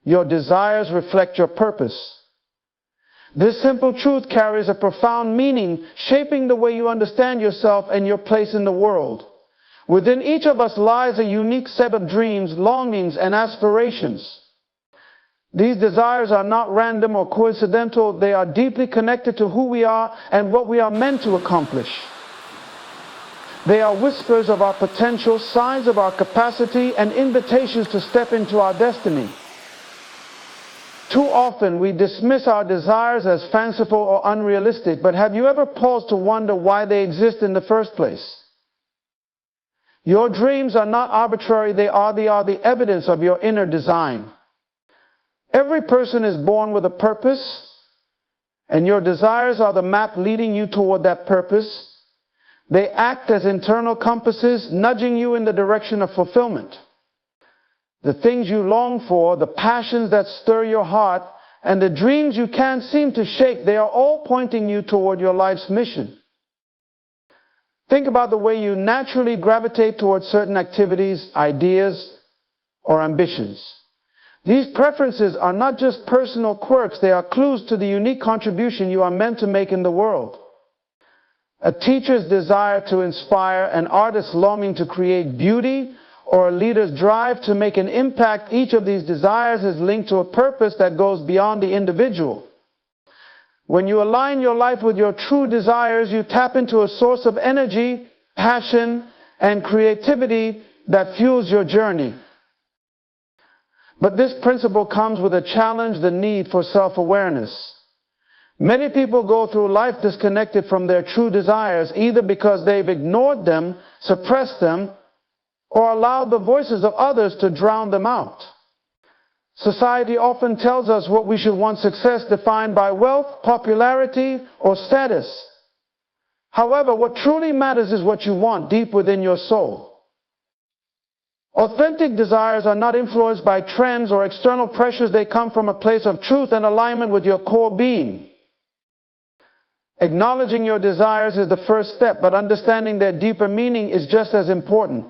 your desires reflect your purpose. This simple truth carries a profound meaning, shaping the way you understand yourself and your place in the world. Within each of us lies a unique set of dreams, longings, and aspirations. These desires are not random or coincidental. They are deeply connected to who we are and what we are meant to accomplish. They are whispers of our potential, signs of our capacity, and invitations to step into our destiny. Too often we dismiss our desires as fanciful or unrealistic, but have you ever paused to wonder why they exist in the first place? Your dreams are not arbitrary, they are the evidence of your inner design. Every person is born with a purpose, and your desires are the map leading you toward that purpose. They act as internal compasses, nudging you in the direction of fulfillment. The things you long for, the passions that stir your heart, and the dreams you can't seem to shake, they are all pointing you toward your life's mission. Think about the way you naturally gravitate towards certain activities, ideas, or ambitions. These preferences are not just personal quirks, they are clues to the unique contribution you are meant to make in the world. A teacher's desire to inspire, an artist's longing to create beauty, or a leader's drive to make an impact, each of these desires is linked to a purpose that goes beyond the individual. When you align your life with your true desires, you tap into a source of energy, passion, and creativity that fuels your journey. But this principle comes with a challenge, the need for self-awareness. Many people go through life disconnected from their true desires, either because they've ignored them, suppressed them, or allowed the voices of others to drown them out. Society often tells us what we should want: success defined by wealth, popularity, or status. However, what truly matters is what you want deep within your soul. Authentic desires are not influenced by trends or external pressures. They come from a place of truth and alignment with your core being. Acknowledging your desires is the first step, but understanding their deeper meaning is just as important.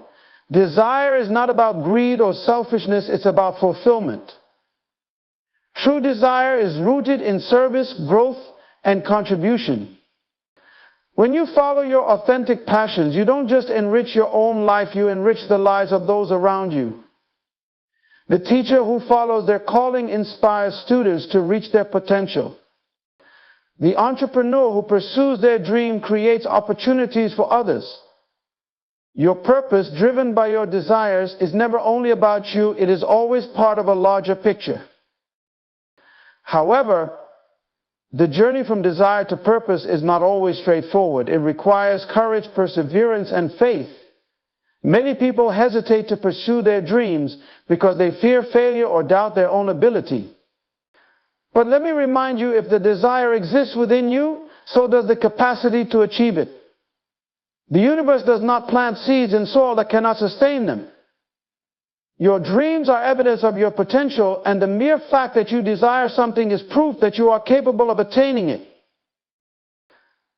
Desire is not about greed or selfishness, it's about fulfillment. True desire is rooted in service, growth, and contribution. When you follow your authentic passions, you don't just enrich your own life, you enrich the lives of those around you. The teacher who follows their calling inspires students to reach their potential. The entrepreneur who pursues their dream creates opportunities for others. Your purpose, driven by your desires, is never only about you, it is always part of a larger picture. However, the journey from desire to purpose is not always straightforward. It requires courage, perseverance, and faith. Many people hesitate to pursue their dreams because they fear failure or doubt their own ability. But let me remind you, if the desire exists within you, so does the capacity to achieve it. The universe does not plant seeds in soil that cannot sustain them. Your dreams are evidence of your potential, and the mere fact that you desire something is proof that you are capable of attaining it.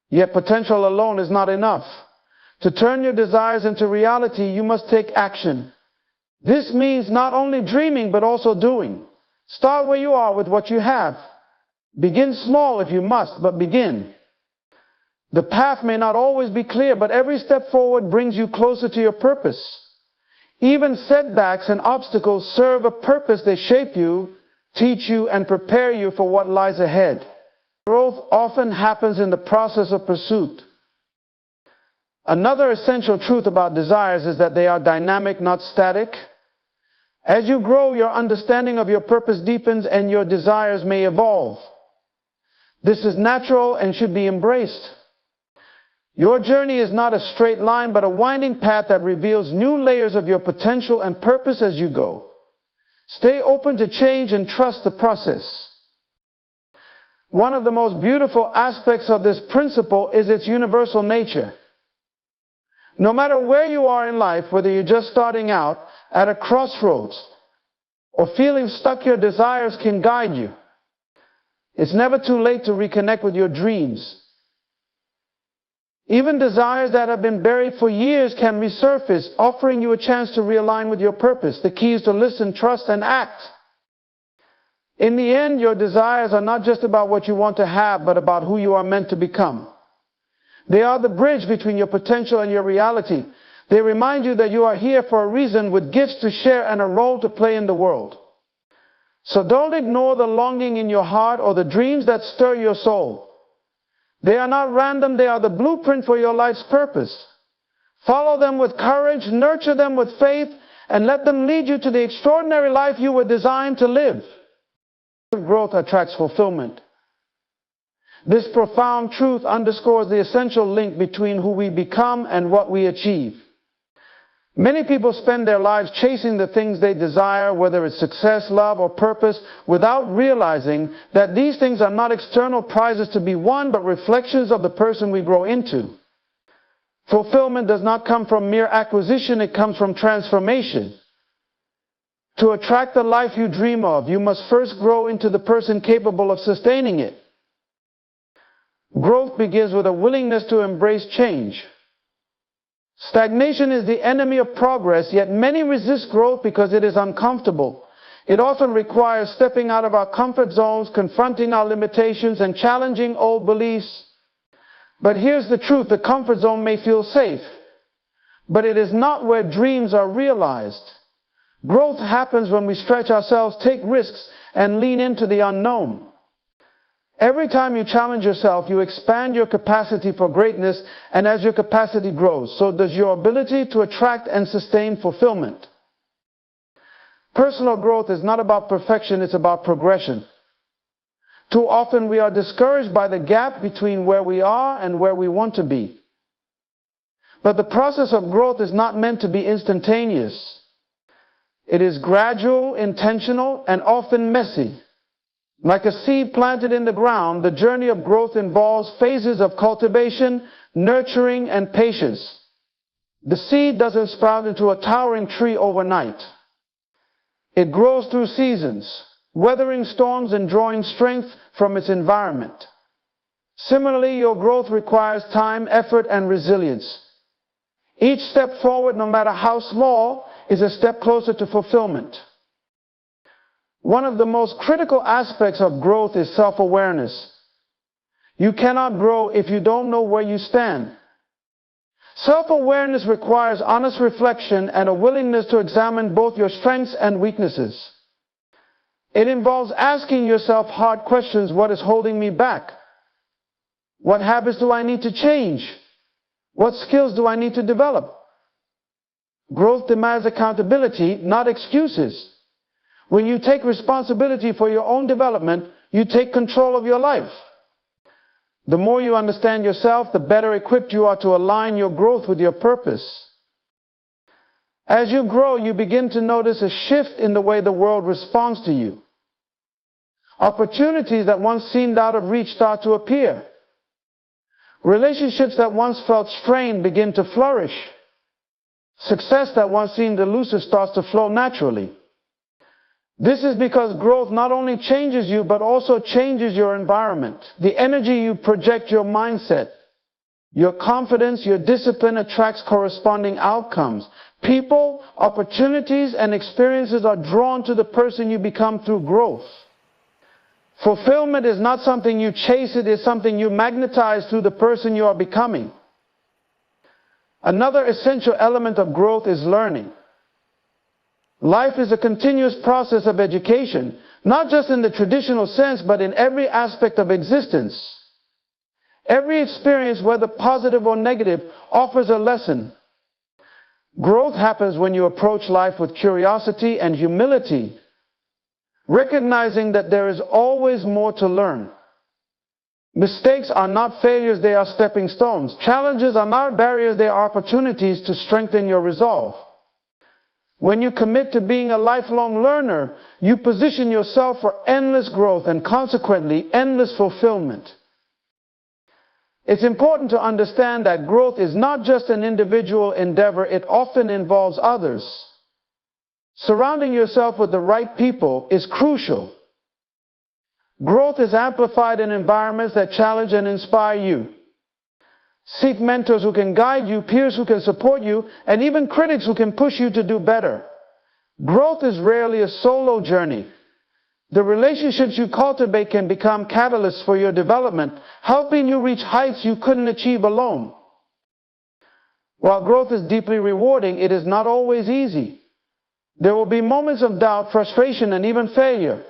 Yet potential alone is not enough. To turn your desires into reality, you must take action. This means not only dreaming, but also doing. Start where you are with what you have. Begin small if you must, but begin. The path may not always be clear, but every step forward brings you closer to your purpose. Even setbacks and obstacles serve a purpose. They shape you, teach you, and prepare you for what lies ahead. Growth often happens in the process of pursuit. Another essential truth about desires is that they are dynamic, not static. As you grow, your understanding of your purpose deepens and your desires may evolve. This is natural and should be embraced. Your journey is not a straight line, but a winding path that reveals new layers of your potential and purpose as you go. Stay open to change and trust the process. One of the most beautiful aspects of this principle is its universal nature. No matter where you are in life, whether you're just starting out, at a crossroads, or feeling stuck, your desires can guide you. It's never too late to reconnect with your dreams. Even desires that have been buried for years can resurface, offering you a chance to realign with your purpose. The key is to listen, trust, and act. In the end, your desires are not just about what you want to have, but about who you are meant to become. They are the bridge between your potential and your reality. They remind you that you are here for a reason, with gifts to share and a role to play in the world. So don't ignore the longing in your heart or the dreams that stir your soul. They are not random, they are the blueprint for your life's purpose. Follow them with courage, nurture them with faith, and let them lead you to the extraordinary life you were designed to live. Growth attracts fulfillment. This profound truth underscores the essential link between who we become and what we achieve. Many people spend their lives chasing the things they desire, whether it's success, love, or purpose, without realizing that these things are not external prizes to be won, but reflections of the person we grow into. Fulfillment does not come from mere acquisition, it comes from transformation. To attract the life you dream of, you must first grow into the person capable of sustaining it. Growth begins with a willingness to embrace change. Stagnation is the enemy of progress, yet many resist growth because it is uncomfortable. It often requires stepping out of our comfort zones, confronting our limitations, and challenging old beliefs. But here's the truth: the comfort zone may feel safe, but it is not where dreams are realized. Growth happens when we stretch ourselves, take risks, and lean into the unknown. Every time you challenge yourself, you expand your capacity for greatness, and as your capacity grows, so does your ability to attract and sustain fulfillment. Personal growth is not about perfection, it's about progression. Too often we are discouraged by the gap between where we are and where we want to be. But the process of growth is not meant to be instantaneous. It is gradual, intentional, and often messy. Like a seed planted in the ground, the journey of growth involves phases of cultivation, nurturing, and patience. The seed doesn't sprout into a towering tree overnight. It grows through seasons, weathering storms and drawing strength from its environment. Similarly, your growth requires time, effort, and resilience. Each step forward, no matter how small, is a step closer to fulfillment. One of the most critical aspects of growth is self-awareness. You cannot grow if you don't know where you stand. Self-awareness requires honest reflection and a willingness to examine both your strengths and weaknesses. It involves asking yourself hard questions. What is holding me back? What habits do I need to change? What skills do I need to develop? Growth demands accountability, not excuses. When you take responsibility for your own development, you take control of your life. The more you understand yourself, the better equipped you are to align your growth with your purpose. As you grow, you begin to notice a shift in the way the world responds to you. Opportunities that once seemed out of reach start to appear. Relationships that once felt strained begin to flourish. Success that once seemed elusive starts to flow naturally. This is because growth not only changes you, but also changes your environment. The energy you project, your mindset, your confidence, your discipline attracts corresponding outcomes. People, opportunities, and experiences are drawn to the person you become through growth. Fulfillment is not something you chase, it is something you magnetize through the person you are becoming. Another essential element of growth is learning. Life is a continuous process of education, not just in the traditional sense, but in every aspect of existence. Every experience, whether positive or negative, offers a lesson. Growth happens when you approach life with curiosity and humility, recognizing that there is always more to learn. Mistakes are not failures, they are stepping stones. Challenges are not barriers, they are opportunities to strengthen your resolve. When you commit to being a lifelong learner, you position yourself for endless growth and consequently endless fulfillment. It's important to understand that growth is not just an individual endeavor, it often involves others. Surrounding yourself with the right people is crucial. Growth is amplified in environments that challenge and inspire you. Seek mentors who can guide you, peers who can support you, and even critics who can push you to do better. Growth is rarely a solo journey. The relationships you cultivate can become catalysts for your development, helping you reach heights you couldn't achieve alone. While growth is deeply rewarding, it is not always easy. There will be moments of doubt, frustration, and even failure.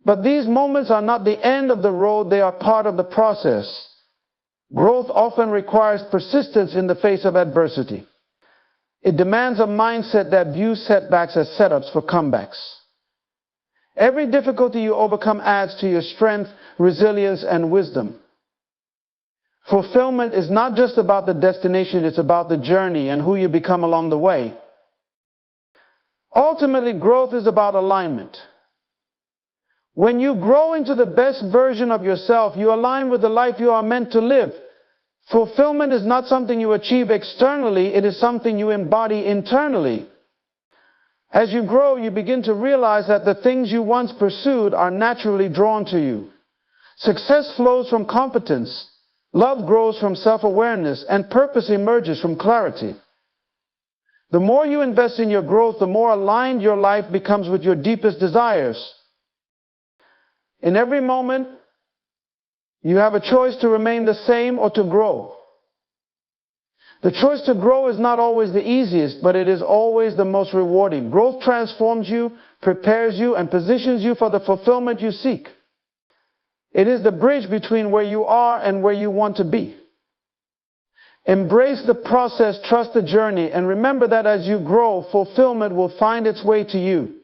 But these moments are not the end of the road, they are part of the process. Growth often requires persistence in the face of adversity. It demands a mindset that views setbacks as setups for comebacks. Every difficulty you overcome adds to your strength, resilience, and wisdom. Fulfillment is not just about the destination, it's about the journey and who you become along the way. Ultimately, growth is about alignment. When you grow into the best version of yourself, you align with the life you are meant to live. Fulfillment is not something you achieve externally, it is something you embody internally. As you grow, you begin to realize that the things you once pursued are naturally drawn to you. Success flows from competence, love grows from self-awareness, and purpose emerges from clarity. The more you invest in your growth, the more aligned your life becomes with your deepest desires. In every moment, you have a choice to remain the same or to grow. The choice to grow is not always the easiest, but it is always the most rewarding. Growth transforms you, prepares you, and positions you for the fulfillment you seek. It is the bridge between where you are and where you want to be. Embrace the process, trust the journey, and remember that as you grow, fulfillment will find its way to you.